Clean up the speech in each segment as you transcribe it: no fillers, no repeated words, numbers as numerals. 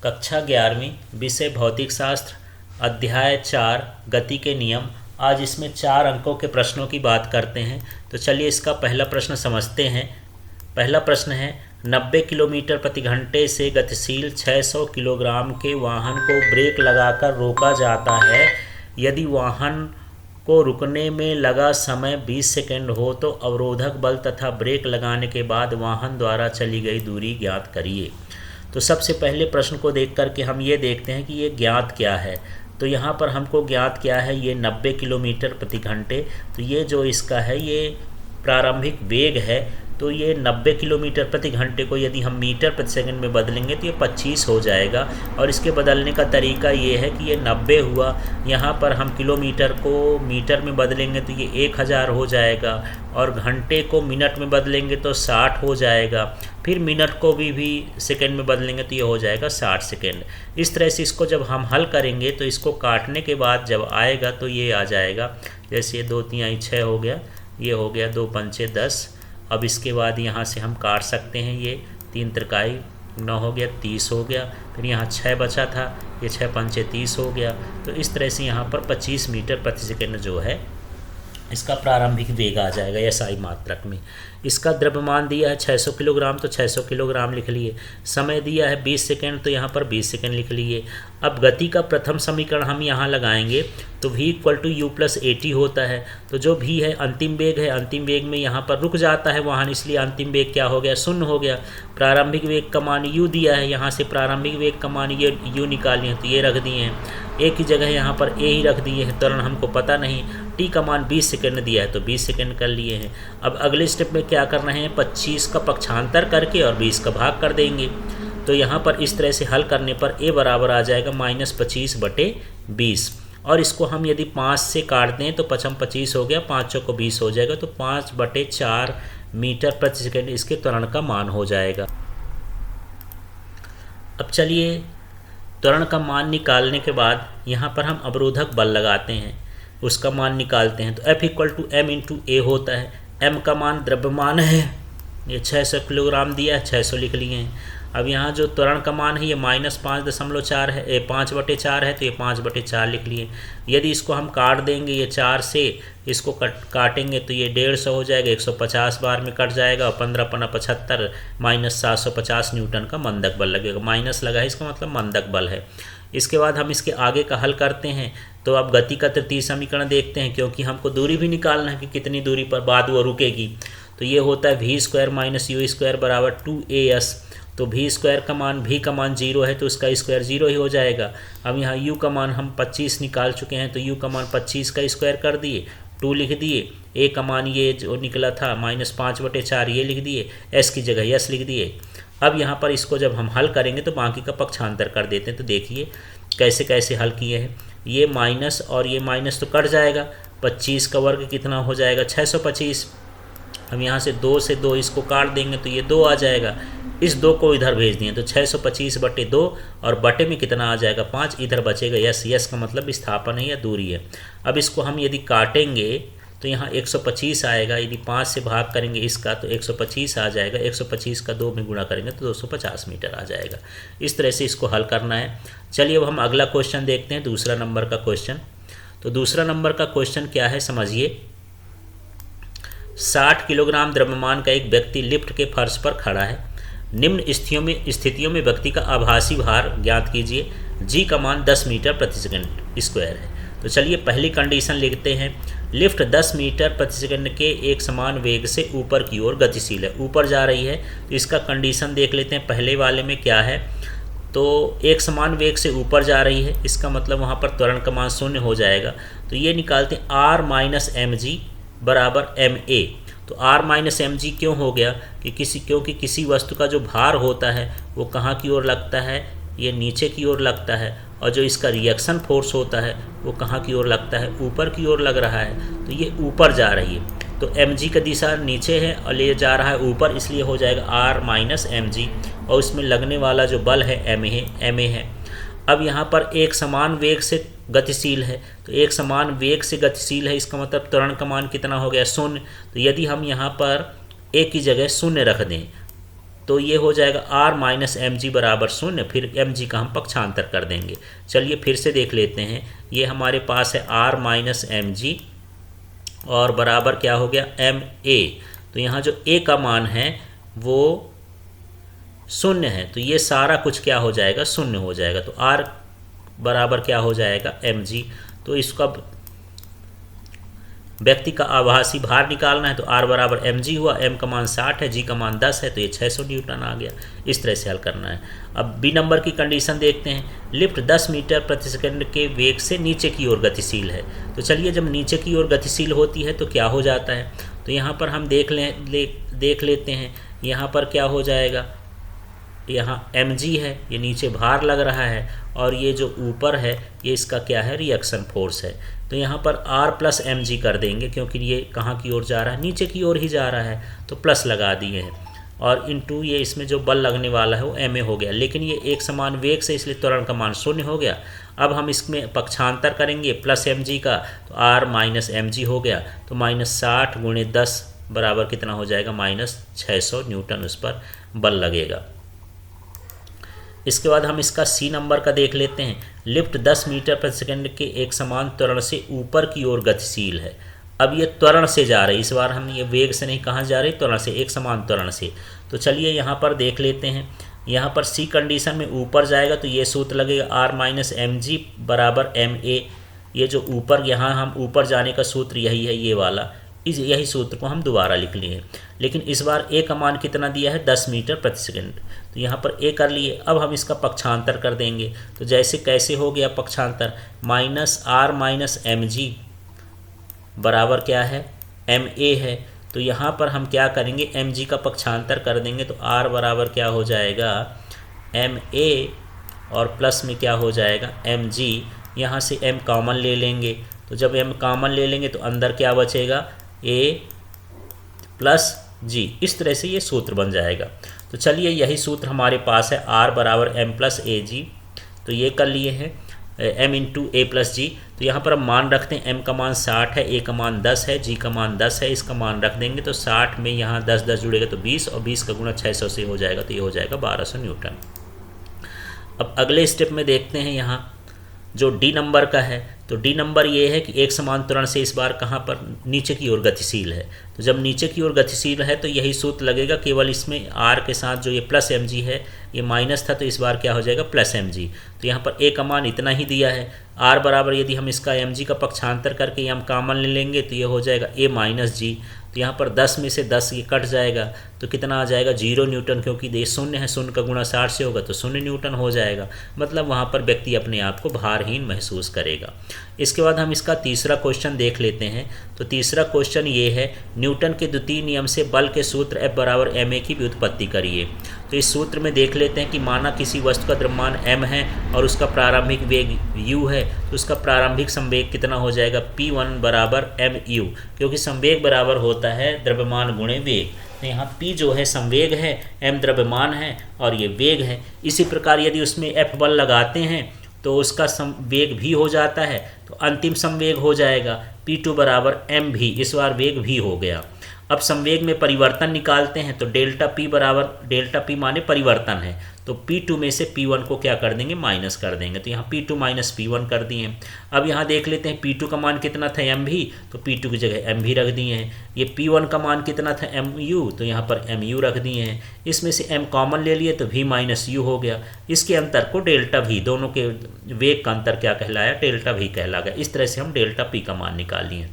कक्षा 11वीं, विषय भौतिक शास्त्र, अध्याय 4 गति के नियम। आज इसमें 4 अंकों के प्रश्नों की बात करते हैं। तो चलिए इसका पहला प्रश्न समझते हैं। पहला प्रश्न है, 90 किलोमीटर प्रति घंटे से गतिशील 600 किलोग्राम के वाहन को ब्रेक लगाकर रोका जाता है। यदि वाहन को रुकने में लगा समय 20 सेकंड हो तो अवरोधक बल तथा ब्रेक लगाने के बाद वाहन द्वारा चली गई दूरी ज्ञात करिए। तो सबसे पहले प्रश्न को देख करके हम ये देखते हैं कि ये ज्ञात क्या है। तो यहाँ पर हमको ज्ञात क्या है, ये 90 किलोमीटर प्रति घंटे। तो ये जो इसका है ये प्रारंभिक वेग है। तो ये 90 किलोमीटर प्रति घंटे को यदि हम मीटर प्रति सेकंड में बदलेंगे तो ये 25 हो जाएगा। और इसके बदलने का तरीका ये है कि ये 90 हुआ, यहाँ पर हम किलोमीटर को मीटर में बदलेंगे तो ये 1000 हो जाएगा। और घंटे को मिनट में बदलेंगे तो 60 हो जाएगा। फिर मिनट को भी सेकंड में बदलेंगे तो ये हो जाएगा 60 सेकंड। इस तरह से इसको जब हम हल करेंगे तो इसको काटने के बाद जब आएगा तो ये आ जाएगा, जैसे ये 2 3 6 हो गया, ये हो गया 2 5 10। अब इसके बाद यहाँ से हम काट सकते हैं, ये 3 त्रिकाई 9 हो गया, 30 हो गया। फिर यहाँ 6 बचा था, ये 6 5 30 हो गया। तो इस तरह से यहाँ पर 25 मीटर प्रति सेकंड जो है इसका प्रारंभिक वेग आ जाएगा एसआई मात्रक में। इसका द्रव्यमान दिया है 600 किलोग्राम, तो 600 किलोग्राम लिख लिए। समय दिया है 20 सेकंड, तो यहाँ पर 20 सेकंड लिख लिए। अब गति का प्रथम समीकरण हम यहाँ लगाएंगे तो v = u + at होता है। तो जो v है अंतिम वेग है, अंतिम वेग में यहाँ पर रुक जाता है वाहन, इसलिए अंतिम वेग क्या हो गया, 0 हो गया। प्रारंभिक वेग का मान u दिया है, यहाँ से प्रारंभिक वेग का मान ये u निकालिए हैं तो ये रख दिए हैं। a की जगह यहाँ पर a ही रख दिए हैं, त्वरण हमको पता नहीं। t का मान 20 सेकंड दिया है तो 20 सेकंड कर लिए हैं। अब अगले स्टेप में क्या करना है, 25 का पक्षांतर करके और 20 का भाग कर देंगे। तो यहाँ पर इस तरह से हल करने पर a बराबर आ जाएगा -25/20। और इसको हम यदि 5 से काट दें तो 5 25 हो गया, 5 चौको 20 हो जाएगा। तो 5/4 मीटर प्रति सेकंड इसके त्वरण का मान हो जाएगा। अब चलिए त्वरण का मान निकालने के बाद यहाँ पर हम अवरोधक बल लगाते हैं, उसका मान निकालते हैं। तो F = m × a होता है। m का मान द्रव्यमान है, ये 600 किलोग्राम दिया है, 600 लिख लिए हैं। अब यहाँ जो त्वरण का मान है ये -5.4 है, 5/4 है, तो ये 5/4 लिख लिए। यदि इसको हम काट देंगे, ये 4 से इसको काटेंगे तो ये 150 हो जाएगा, 150 बार में कट जाएगा। और 15 × 75 -750 न्यूटन का मंदक बल लगेगा। माइनस लगा है, इसका मतलब मंदक बल है। इसके बाद हम इसके आगे का हल करते हैं। तो अब गति का तृतीय समीकरण देखते हैं, क्योंकि हमको दूरी भी निकालना है कि कितनी दूरी पर बाद वो रुकेगी। तो ये होता है v² - u² बराबर 2as। तो v² का मान, v का मान 0 है तो उसका स्क्वायर 0 ही हो जाएगा। अब यहाँ u का मान हम 25 निकाल चुके हैं, तो u का मान 25 का स्क्वायर कर दिए, 2 लिख दिए। a का मान ये जो निकला था -5/4 ये लिख दिए, s की जगह s लिख दिए। अब यहाँ पर इसको जब हम हल करेंगे तो बाकी का पक्षांतर कर देते हैं। तो देखिए कैसे कैसे हल किए हैं। ये माइनस और ये माइनस तो कट जाएगा, 25 का वर्ग कितना हो जाएगा, 625। हम यहाँ से 2 से 2 इसको काट देंगे तो ये 2 आ जाएगा। इस 2 को इधर भेज दिए तो 625/2 और बटे में कितना आ जाएगा, 5। इधर बचेगा यस, यस का मतलब विस्थापन है या दूरी है। अब इसको हम यदि काटेंगे तो यहाँ 125 आएगा। यदि 5 से भाग करेंगे इसका तो 125 आ जाएगा। 125 का 2 में गुणा करेंगे तो 250 मीटर आ जाएगा। इस तरह से इसको हल करना है। चलिए अब हम अगला क्वेश्चन देखते हैं, दूसरा नंबर का क्वेश्चन। तो दूसरा नंबर का क्वेश्चन क्या है समझिए। 60 किलोग्राम द्रव्यमान का एक व्यक्ति लिफ्ट के फर्श पर खड़ा है। निम्न स्थितियों में व्यक्ति का आभासी भार ज्ञात कीजिए। g का मान 10 मीटर प्रति सेकंड स्क्वायर है। तो चलिए पहली कंडीशन लिखते हैं। लिफ्ट 10 मीटर प्रति सेकंड के एक समान वेग से ऊपर की ओर गतिशील है, ऊपर जा रही है। तो इसका कंडीशन देख लेते हैं। पहले वाले में क्या है, तो एक समान वेग से ऊपर जा रही है, इसका मतलब वहाँ पर त्वरण का मान 0 हो जाएगा। तो ये निकालते हैं r - mg बराबर ma। तो r - mg क्यों हो गया कि क्योंकि किसी वस्तु का जो भार होता है वो कहाँ की ओर लगता है, ये नीचे की ओर लगता है। और जो इसका रिएक्शन फोर्स होता है वो कहाँ की ओर लगता है, ऊपर की ओर लग रहा है। तो ये ऊपर जा रही है, तो mg का दिशा नीचे है और ले जा रहा है ऊपर, इसलिए हो जाएगा r - mg। और इसमें लगने वाला जो बल है ma है। अब यहाँ पर एक समान वेग से गतिशील है, तो एक समान वेग से गतिशील है, इसका मतलब त्वरण का मान कितना हो गया, 0। तो यदि हम यहाँ पर a की जगह 0 रख दें तो ये हो जाएगा आर माइनस एम जी बराबर 0, फिर एम जी का हम पक्षांतर कर देंगे। चलिए फिर से देख लेते हैं, ये हमारे पास है आर माइनस एम जी और बराबर क्या हो गया एम ए। तो यहाँ जो ए का मान है वो 0 है, तो ये सारा कुछ क्या हो जाएगा 0 हो जाएगा। तो आर बराबर क्या हो जाएगा एम जी। तो इसका व्यक्ति का आभासी भार निकालना है, तो आर बराबर एम जी हुआ, एम का मान 60 है, जी का मान 10 है, तो ये 600 न्यूटन आ गया। इस तरह से हल करना है। अब बी नंबर की कंडीशन देखते हैं, लिफ्ट 10 मीटर प्रति सेकंड के वेग से नीचे की ओर गतिशील है। तो चलिए जब नीचे की ओर गतिशील होती है तो क्या हो जाता है, तो यहाँ पर हम देख लेते हैं। यहाँ पर क्या हो जाएगा, यहाँ mg है, ये नीचे भार लग रहा है, और ये जो ऊपर है ये इसका क्या है रिएक्शन फोर्स है। तो यहाँ पर r प्लस एम जी कर देंगे, क्योंकि ये कहाँ की ओर जा रहा है, नीचे की ओर ही जा रहा है, तो प्लस लगा दिए हैं। और इंटू ये इसमें जो बल लगने वाला है वो ma हो गया, लेकिन ये एक समान वेग से इसलिए त्वरण का मान 0 हो गया। अब हम इसमें पक्षांतर करेंगे प्लस mg का, तो r माइनस एम जी हो गया, तो -60 गुणे 10 बराबर कितना हो जाएगा -600 न्यूटन उस पर बल लगेगा। इसके बाद हम इसका सी नंबर का देख लेते हैं। लिफ्ट 10 मीटर प्रति सेकंड के एक समान त्वरण से ऊपर की ओर गतिशील है। अब ये त्वरण से जा रही है, इस बार हम ये वेग से नहीं, कहाँ जा रही, त्वरण से, एक समान त्वरण से। तो चलिए यहाँ पर देख लेते हैं। यहाँ पर सी कंडीशन में ऊपर जाएगा तो ये सूत्र लगेगा आर माइनस एम जी बराबर एम ए। ये जो ऊपर, यहाँ हम ऊपर जाने का सूत्र यही है, ये वाला, यही सूत्र को हम दोबारा लिख लिए, लेकिन इस बार ए का मान कितना दिया है 10 मीटर प्रति सेकंड। तो यहाँ पर ए कर लिए। अब हम इसका पक्षांतर कर देंगे, तो जैसे कैसे हो गया पक्षांतर, minus R minus M G बराबर क्या है एम ए है। तो यहाँ पर हम क्या करेंगे, एम जी का पक्षांतर कर देंगे, तो आर बराबर क्या हो जाएगा एम ए और प्लस में क्या हो जाएगा एम जी। यहाँ से एम कॉमन ले लेंगे, तो जब एम कॉमन ले लेंगे तो अंदर क्या बचेगा ए प्लस जी। इस तरह से ये सूत्र बन जाएगा। तो चलिए यही सूत्र हमारे पास है, आर बराबर एम प्लस ए जी। तो ये कर लिए हैं एम इंटू ए प्लस जी। तो यहाँ पर हम मान रखते हैं, एम का मान 60 है, ए का मान 10 है, जी का मान 10 है, इसका मान रख देंगे। तो 60 में यहाँ 10 जुड़ेगा तो 20, और 20 का गुणा 600 से हो जाएगा, तो ये हो जाएगा 1200 न्यूटन। अब अगले स्टेप में देखते हैं, यहाँ जो डी नंबर का है, तो डी नंबर ये है कि एक समान त्वरण से इस बार कहाँ पर नीचे की ओर गतिशील है। तो जब नीचे की ओर गतिशील है तो यही सूत्र लगेगा, केवल इसमें आर के साथ जो ये प्लस एम जी है, ये माइनस था, तो इस बार क्या हो जाएगा प्लस एम जी। तो यहाँ पर ए का मान इतना ही दिया है। आर बराबर यदि हम इसका एम जी का पक्षांतर करके हम कॉमन ले लेंगे तो ये हो जाएगा ए माइनस जी। तो यहाँ पर 10 में से 10 ये कट जाएगा, तो कितना आ जाएगा 0 न्यूटन, क्योंकि ये 0 है, 0 का गुणा 60 से होगा तो 0 न्यूटन हो जाएगा। मतलब वहाँ पर व्यक्ति अपने आप को भारहीन महसूस करेगा। इसके बाद हम इसका तीसरा क्वेश्चन देख लेते हैं। तो तीसरा क्वेश्चन ये है, न्यूटन के द्वितीय नियम से बल के सूत्र F बराबर ma की व्युत्पत्ति करिए। तो इस सूत्र में देख लेते हैं कि माना किसी वस्तु का द्रव्यमान m है और उसका प्रारंभिक वेग u है, तो उसका प्रारंभिक संवेग कितना हो जाएगा P1 बराबर mu, क्योंकि संवेग बराबर होता है द्रव्यमान गुणे वेग। तो यहाँ P जो है संवेग है, m द्रव्यमान है और ये वेग है। इसी प्रकार यदि उसमें F बल लगाते हैं तो उसका वेग भी हो जाता है, तो अंतिम संवेग हो जाएगा P2 बराबर m भी, इस बार वेग भी हो गया। अब संवेग में परिवर्तन निकालते हैं, तो डेल्टा P बराबर, डेल्टा P माने परिवर्तन है, तो P2 में से P1 को क्या कर देंगे माइनस कर देंगे। तो यहाँ P2 माइनस P1 कर दिए। अब यहाँ देख लेते हैं P2 का मान कितना था m भी, तो P2 की जगह m भी रख दिए हैं। ये P1 का मान कितना था mu, तो यहाँ पर mu रख दिए हैं। इसमें से m कॉमन ले लिए तो v माइनस u हो गया। इसके अंतर को डेल्टा v, दोनों के वेग का अंतर क्या कहलाया डेल्टा v कहला गया। इस तरह से हम डेल्टा P का मान निकाल लिए।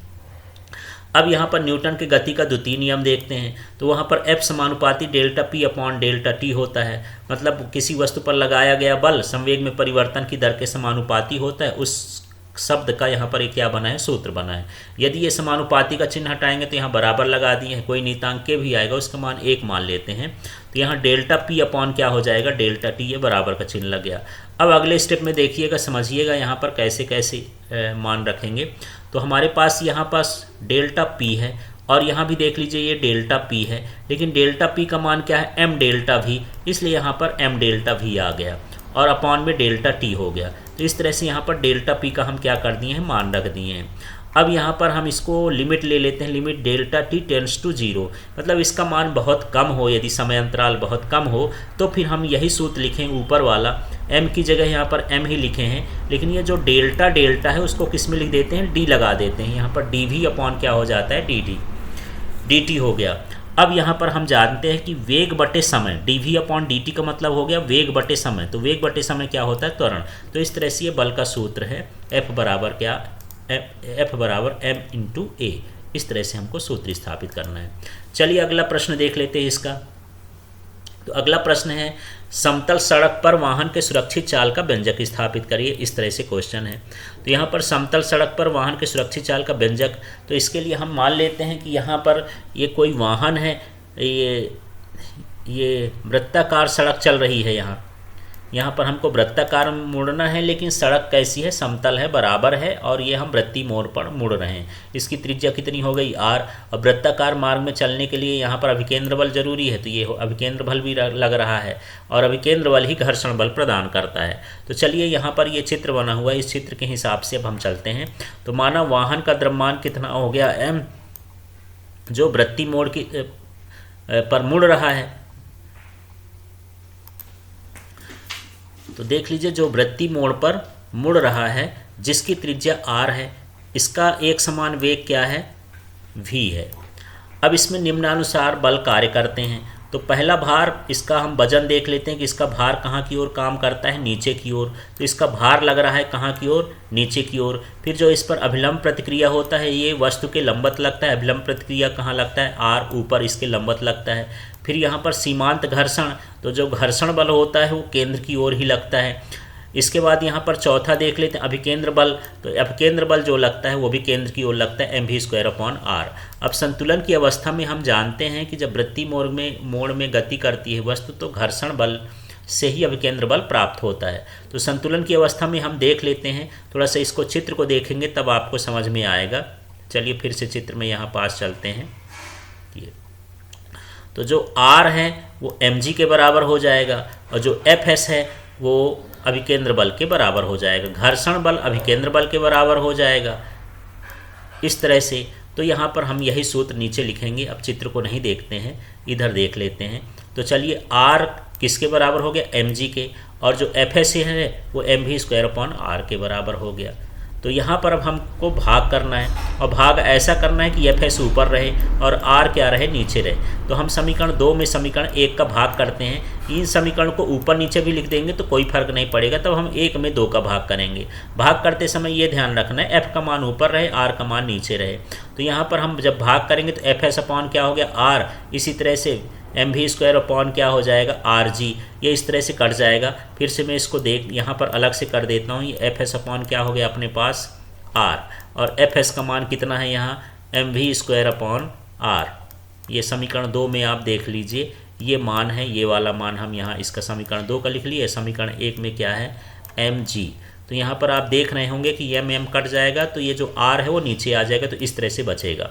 अब यहाँ पर न्यूटन के गति का द्वितीय नियम देखते हैं, तो वहाँ पर F समानुपाती delta P upon delta T होता है। मतलब किसी वस्तु पर लगाया गया बल संवेग में परिवर्तन की दर के समानुपाती होता है। उस शब्द का यहाँ पर एक क्या बना है, सूत्र बना है। यदि ये समानुपाती का चिन्ह हटाएंगे तो यहाँ बराबर लगा दिए हैं, कोई नियतांक के भी आएगा उसका मान 1 मान लेते हैं। तो यहाँ डेल्टा P अपॉन क्या हो जाएगा डेल्टा T, ये बराबर का चिन्ह लग गया। अब अगले स्टेप में देखिएगा, समझिएगा यहाँ पर कैसे कैसे मान रखेंगे। तो हमारे पास यहाँ पास डेल्टा P है और यहाँ भी देख लीजिए ये डेल्टा P है, लेकिन डेल्टा P का मान क्या है m डेल्टा V, इसलिए यहाँ पर m डेल्टा V आ गया और अपॉन में डेल्टा T हो गया। तो इस तरह से यहाँ पर डेल्टा P का हम क्या कर दिए हैं मान रख दिए हैं। अब यहाँ पर हम इसको लिमिट ले लेते हैं, limit delta T tends to 0, मतलब इसका मान बहुत कम हो, यदि समय अंतराल बहुत कम हो तो फिर हम यही सूत्र लिखेंगे ऊपर वाला, m की जगह यहाँ पर m ही लिखे हैं, लेकिन ये जो डेल्टा डेल्टा है उसको किस में लिख देते हैं, d लगा देते हैं। यहाँ पर dv अपॉन क्या हो जाता है, dt हो गया। अब यहाँ पर हम जानते हैं कि वेग बटे समय, dv अपॉन dt का मतलब हो गया वेग बटे समय, तो वेग बटे समय क्या होता है, त्वरण। तो इस तरह से ये बल का सूत्र है, F बराबर क्या, F बराबर m इंटू ए। इस तरह से हमको सूत्र स्थापित करना है। चलिए अगला प्रश्न देख लेते हैं इसका। तो अगला प्रश्न है, समतल सड़क पर वाहन के सुरक्षित चाल का व्यंजक स्थापित करिए। इस तरह से क्वेश्चन है। तो यहाँ पर समतल सड़क पर वाहन के सुरक्षित चाल का व्यंजक, तो इसके लिए हम मान लेते हैं कि यहाँ पर ये कोई वाहन है, ये वृत्ताकार सड़क चल रही है। यहाँ पर हमको वृत्ताकार मुड़ना है, लेकिन सड़क कैसी है, समतल है, बराबर है, और ये हम वृत्तीय मोड़ पर मुड़ रहे हैं। इसकी त्रिज्या कितनी हो गई, r। और वृत्ताकार मार्ग में चलने के लिए यहाँ पर अभिकेंद्र बल जरूरी है, तो ये अभिकेंद्र बल भी लग रहा है, और अभिकेंद्र बल ही घर्षण बल प्रदान करता है। तो चलिए यहाँ पर ये चित्र बना हुआ है, इस चित्र के हिसाब से अब हम चलते हैं। तो माना वाहन का द्रव्यमान कितना हो गया, m, जो वृत्तीय मोड़ की पर मुड़ रहा है। तो देख लीजिए, जो वृत्तीय मोड़ पर मुड़ रहा है, जिसकी त्रिज्या r है, इसका एक समान वेग क्या है, v है। अब इसमें निम्नानुसार बल कार्य करते हैं। तो पहला भार, इसका हम वजन देख लेते हैं कि इसका भार कहाँ की ओर काम करता है, नीचे की ओर। तो इसका भार लग रहा है कहाँ की ओर, नीचे की ओर। फिर जो इस पर अभिलंब प्रतिक्रिया होता है, ये वस्तु के लंबवत लगता है। अभिलंब प्रतिक्रिया कहाँ लगता है, r ऊपर इसके लंबवत लगता है। फिर यहाँ पर सीमांत घर्षण, तो जो घर्षण बल होता है वो केंद्र की ओर ही लगता है। इसके बाद यहाँ पर चौथा देख लेते हैं अभिकेंद्र बल। तो अभिकेंद्र बल जो लगता है वो भी केंद्र की ओर लगता है, mv² अपॉन r। अब संतुलन की अवस्था में हम जानते हैं कि जब वृत्तीय मोड़ में गति करती है वस्तु, तो घर्षण बल से ही अभिकेंद्र बल प्राप्त होता है। तो संतुलन की अवस्था में हम देख लेते हैं, थोड़ा सा इसको चित्र को देखेंगे तब आपको समझ में आएगा। चलिए फिर से चित्र में यहाँ पास चलते हैं। तो जो r है वो mg के बराबर हो जाएगा, और जो fs है वो अभिकेंद्र बल के बराबर हो जाएगा। घर्षण बल अभिकेंद्र बल के बराबर हो जाएगा, इस तरह से। तो यहाँ पर हम यही सूत्र नीचे लिखेंगे। अब चित्र को नहीं देखते हैं, इधर देख लेते हैं। तो चलिए r किसके बराबर हो गया, mg के, और जो fs है वो mv² अपॉन r के बराबर हो गया। तो यहाँ पर अब हमको भाग करना है, और भाग ऐसा करना है कि fs ऊपर रहे और r क्या रहे, नीचे रहे। तो हम समीकरण 2 में समीकरण 1 का भाग करते हैं। इन समीकरण को ऊपर नीचे भी लिख देंगे तो कोई फर्क नहीं पड़ेगा। तब हम 1 में 2 का भाग करेंगे। भाग करते समय ये ध्यान रखना है f का मान ऊपर रहे, r का मान नीचे रहे। तो यहाँ पर हम जब भाग करेंगे तो fs अपॉन क्या हो गया, r। इसी तरह से mv² अपॉन क्या हो जाएगा, rg। ये इस तरह से कट जाएगा। फिर से मैं इसको यहाँ पर अलग से कर देता हूँ। ये fs अपॉन क्या हो गया अपने पास, r, और fs का मान कितना है यहाँ, mv² अपॉन r। ये समीकरण 2 में आप देख लीजिए, ये मान है, ये वाला मान हम यहाँ इसका समीकरण 2 का लिख लिए। समीकरण 1 में क्या है, mg। तो यहाँ पर आप देख रहे होंगे कि m कट जाएगा, तो ये जो r है वो नीचे आ जाएगा, तो इस तरह से बचेगा।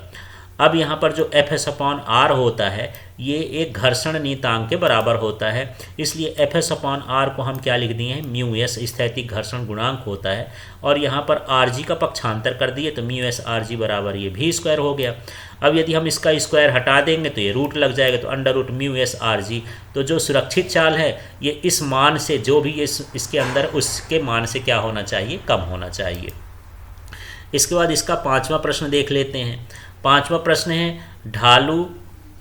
अब यहाँ पर जो fs अपॉन r होता है ये एक घर्षण नियतांक के बराबर होता है, इसलिए fs अपॉन r को हम क्या लिख दिए हैं, μs स्थैतिक घर्षण गुणांक होता है। और यहाँ पर rg का पक्षांतर कर दिए तो μs rg बराबर ये v² हो गया। अब यदि हम इसका स्क्वायर हटा देंगे तो ये रूट लग जाएगा, तो अंडर रूट μs rg। तो जो सुरक्षित चाल है ये इस मान से, जो भी इसके अंदर उसके मान से क्या होना चाहिए, कम होना चाहिए। इसके बाद इसका 5वां प्रश्न देख लेते हैं। 5वां प्रश्न है, ढालू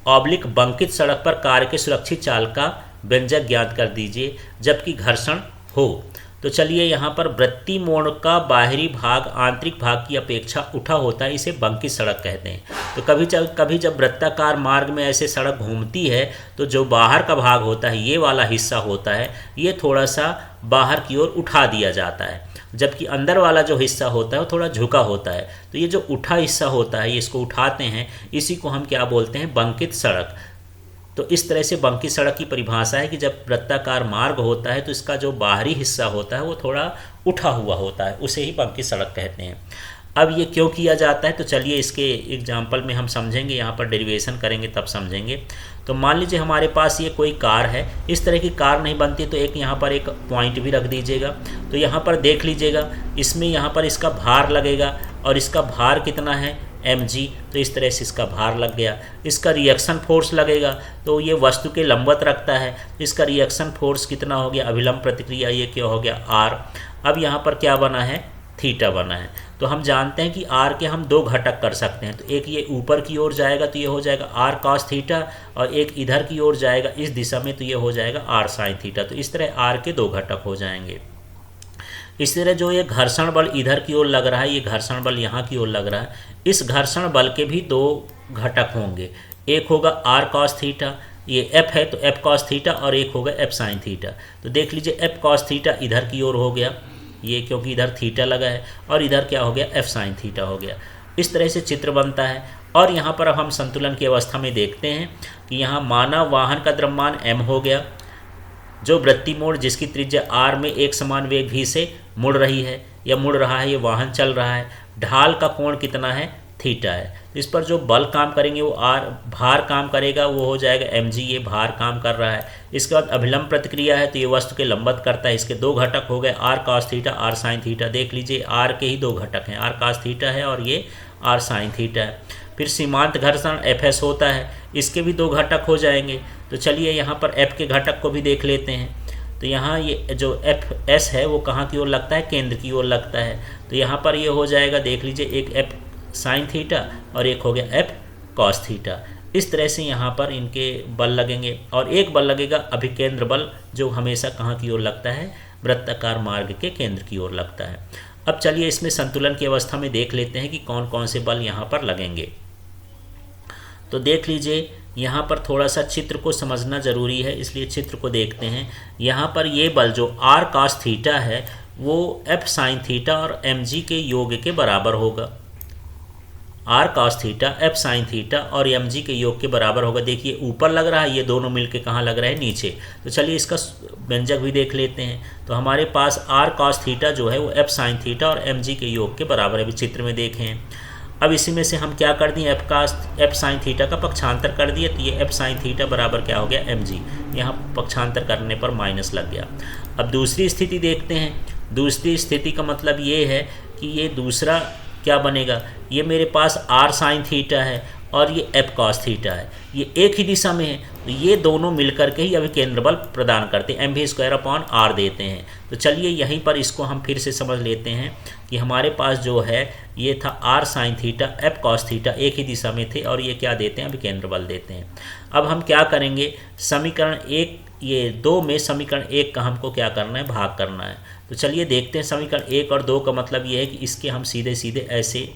ऑब्लिक बंकित सड़क पर कार के सुरक्षित चाल का व्यंजक ज्ञात कर दीजिए जबकि घर्षण हो। तो चलिए यहाँ पर वृत्तीय मोड़ का बाहरी भाग आंतरिक भाग की अपेक्षा उठा होता है, इसे बंकित सड़क कहते हैं। तो कभी जब वृत्ताकार मार्ग में ऐसे सड़क घूमती है तो जो बाहर का भाग होता है, ये वाला हिस्सा होता है, ये थोड़ा सा बाहर की ओर उठा दिया जाता है, जबकि अंदर वाला जो हिस्सा होता है वो थोड़ा झुका होता है। तो ये जो उठा हिस्सा होता है, ये इसको उठाते हैं, इसी को हम क्या बोलते हैं, बंकित सड़क। तो इस तरह से बंकित सड़क की परिभाषा है कि जब वृत्ताकार मार्ग होता है तो इसका जो बाहरी हिस्सा होता है वो थोड़ा उठा हुआ होता है, उसे ही बंकित सड़क कहते हैं। अब ये क्यों किया जाता है, तो चलिए इसके एग्जाम्पल में हम समझेंगे, यहाँ पर डेरिवेशन करेंगे तब समझेंगे। तो मान लीजिए हमारे पास ये कोई कार है, इस तरह की कार नहीं बनती तो एक यहाँ पर एक पॉइंट भी रख दीजिएगा। तो यहाँ पर देख लीजिएगा, इसमें यहाँ पर इसका भार लगेगा और इसका भार कितना है mg, तो इस तरह से इसका भार लग गया। इसका रिएक्शन फोर्स लगेगा तो ये वस्तु के लंबवत रखता है, इसका रिएक्शन फोर्स कितना हो गया, अभिलंब प्रतिक्रिया ये क्या हो गया r। अब यहाँ पर क्या बना है, थीटा बना है। तो हम जानते हैं कि r के हम दो घटक कर सकते हैं, तो एक ये ऊपर की ओर जाएगा तो ये हो जाएगा r cos थीटा, और एक इधर की ओर जाएगा इस दिशा में तो ये हो जाएगा r sin थीटा। तो इस तरह r के दो घटक हो जाएंगे। इस तरह जो ये घर्षण बल इधर की ओर लग रहा है, ये घर्षण बल यहाँ की ओर लग रहा है, इस घर्षण बल के भी दो घटक होंगे, एक होगा r cos थीटा, ये f है तो f cos थीटा, और एक होगा f sin थीटा। तो देख लीजिए f cos थीटा इधर की ओर हो गया, ये क्योंकि इधर थीटा लगा है, और इधर क्या हो गया, f sin थीटा हो गया। इस तरह से चित्र बनता है। और यहाँ पर अब हम संतुलन की अवस्था में देखते हैं कि यहाँ मानव वाहन का द्रव्यमान m हो गया, जो वृत्ति मोड़ जिसकी त्रिज्या r में एक समान वेग v से मुड़ रही है या मुड़ रहा है, ये वाहन चल रहा है, ढाल का कोण कितना है, थीटा है। इस पर जो बल काम करेंगे वो भार काम करेगा, वो हो जाएगा mg, ये भार काम कर रहा है। इसके बाद अभिलंब प्रतिक्रिया है तो ये वस्तु के लंबवत करता है, इसके दो घटक हो गए r cos theta, r sin theta. देख लीजिए r के ही दो घटक हैं, r cos थीटा है और ये r sin थीटा है। फिर सीमांत घर्षण fs होता है, इसके भी दो घटक हो जाएंगे। तो चलिए यहाँ पर f के घटक को भी देख लेते हैं। तो यहाँ ये जो fs है वो कहाँ की ओर लगता है, केंद्र की ओर लगता है। तो यहाँ पर ये हो जाएगा, देख लीजिए एक f sin थीटा और एक हो गया f cos थीटा। इस तरह से यहाँ पर इनके बल लगेंगे, और एक बल लगेगा अभिकेंद्र बल, जो हमेशा कहाँ की ओर लगता है, वृत्ताकार मार्ग के केंद्र की ओर लगता है। अब चलिए इसमें संतुलन की अवस्था में देख लेते हैं कि कौन कौन से बल यहाँ पर लगेंगे। तो देख लीजिए यहाँ पर थोड़ा सा चित्र को समझना ज़रूरी है, इसलिए चित्र को देखते हैं। यहाँ पर ये बल जो r cos थीटा है वो f sin थीटा और mg के योग के बराबर होगा। r cos theta, f sin theta और mg के योग के बराबर होगा। देखिए ऊपर लग रहा है, ये दोनों मिलके कहाँ लग रहा है, नीचे। तो चलिए इसका व्यंजक भी देख लेते हैं। तो हमारे पास r cos थीटा जो है वो f sin थीटा और mg के योग के बराबर है, अभी चित्र में देखें। अब इसी में से हम क्या कर दिए, f sin थीटा का पक्षांतर कर दिए, तो ये f sin थीटा बराबर क्या हो गया, mg। यहाँ पक्षांतर करने पर माइनस लग गया। अब दूसरी स्थिति देखते हैं। दूसरी स्थिति का मतलब ये है कि ये दूसरा क्या बनेगा, ये मेरे पास r sin थीटा है और ये f cos थीटा है, ये एक ही दिशा में है, तो ये दोनों मिलकर के ही अभिकेंद्र बल प्रदान करते हैं, mv²/r देते हैं। तो चलिए यहीं पर इसको हम फिर से समझ लेते हैं कि हमारे पास जो है ये था r sin theta, f cos theta, एक ही दिशा में थे, और ये क्या देते हैं, अभिकेंद्र बल देते हैं। अब हम क्या करेंगे, समीकरण 1, ये 2 में समीकरण 1 का हमको क्या करना है, भाग करना है। तो चलिए देखते हैं। समीकरण 1 और 2 का मतलब ये है कि इसके हम सीधे सीधे ऐसे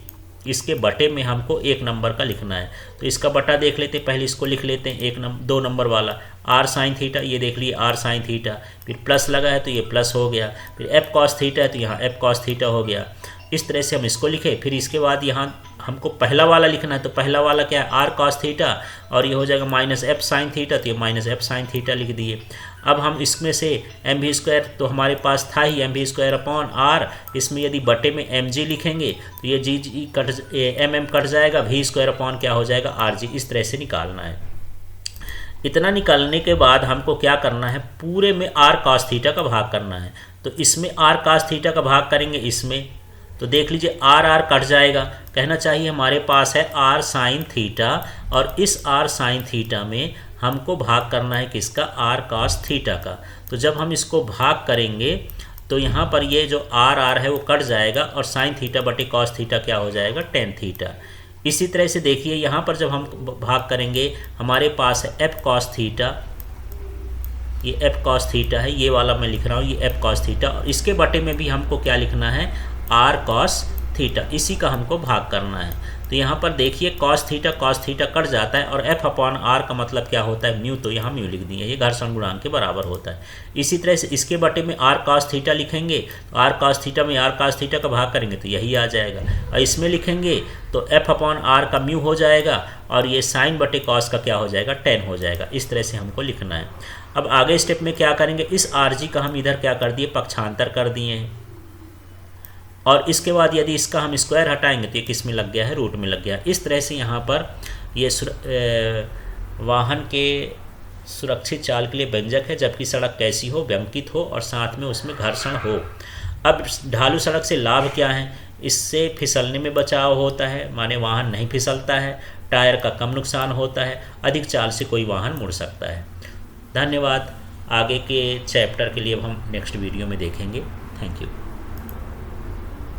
इसके बटे में हमको 1 नंबर का लिखना है। तो इसका बटा देख लेते हैं, पहले इसको लिख लेते हैं, 2 नंबर वाला r sin थीटा, ये देख लिए r sin थीटा, फिर प्लस लगा है तो ये प्लस हो गया, फिर f cos थीटा है तो यहाँ f cos थीटा हो गया। इस तरह से हम इसको लिखे। फिर इसके बाद यहाँ हमको पहला वाला लिखना है, तो पहला वाला क्या है, r cos थीटा, और ये हो जाएगा माइनस f sin थीटा, तो ये माइनस f sin थीटा लिख दिए। अब हम इसमें से mv² तो हमारे पास था ही, mv²/r, इसमें यदि बटे में mg लिखेंगे तो ये g कट mm कट जाएगा, v² क्या हो जाएगा, rg। इस तरह से निकालना है। इतना निकालने के बाद हमको क्या करना है, पूरे में r cos थीटा का भाग करना है। तो इसमें r cos थीटा का भाग करेंगे इसमें, तो देख लीजिए r कट जाएगा, कहना चाहिए हमारे पास है r sin थीटा, और इस r sin थीटा में हमको भाग करना है किसका, r cos थीटा का। तो जब हम इसको भाग करेंगे तो यहाँ पर ये जो r है वो कट जाएगा, और sin थीटा बटे cos थीटा क्या हो जाएगा, tan थीटा। इसी तरह से देखिए यहाँ पर जब हम भाग करेंगे हमारे पास है f cos थीटा, ये f cos थीटा है, ये वाला मैं लिख रहा हूँ, ये f cos थीटा, और इसके बटे में भी हमको क्या लिखना है, r cos थीटा, इसी का हमको भाग करना है। तो यहाँ पर देखिए cos थीटा कट जाता है, और f/r का मतलब क्या होता है, म्यू, तो यहाँ म्यू लिख दिए, ये घर्षण गुणांक के बराबर होता है। इसी तरह से इसके बटे में r cos थीटा लिखेंगे, तो r cos थीटा में r cos थीटा का भाग करेंगे तो यही आ जाएगा, और इसमें लिखेंगे तो f/r का म्यू हो जाएगा, और ये साइन बटे cos का क्या हो जाएगा, tan हो जाएगा। इस तरह से हमको लिखना है। अब आगे स्टेप में क्या करेंगे, इस rg का हम इधर क्या कर दिए, पक्षांतर कर दिए हैं, और इसके बाद यदि इसका हम स्क्वायर हटाएंगे तो ये किस में लग गया है, रूट में लग गया। इस तरह से यहाँ पर ये वाहन के सुरक्षित चाल के लिए व्यंजक है, जबकि सड़क कैसी हो, व्यंकित हो और साथ में उसमें घर्षण हो। अब ढालू सड़क से लाभ क्या है, इससे फिसलने में बचाव होता है, माने वाहन नहीं फिसलता है, टायर का कम नुकसान होता है, अधिक चाल से कोई वाहन मुड़ सकता है। धन्यवाद। आगे के चैप्टर के लिए अब हम नेक्स्ट वीडियो में देखेंगे। Thank you.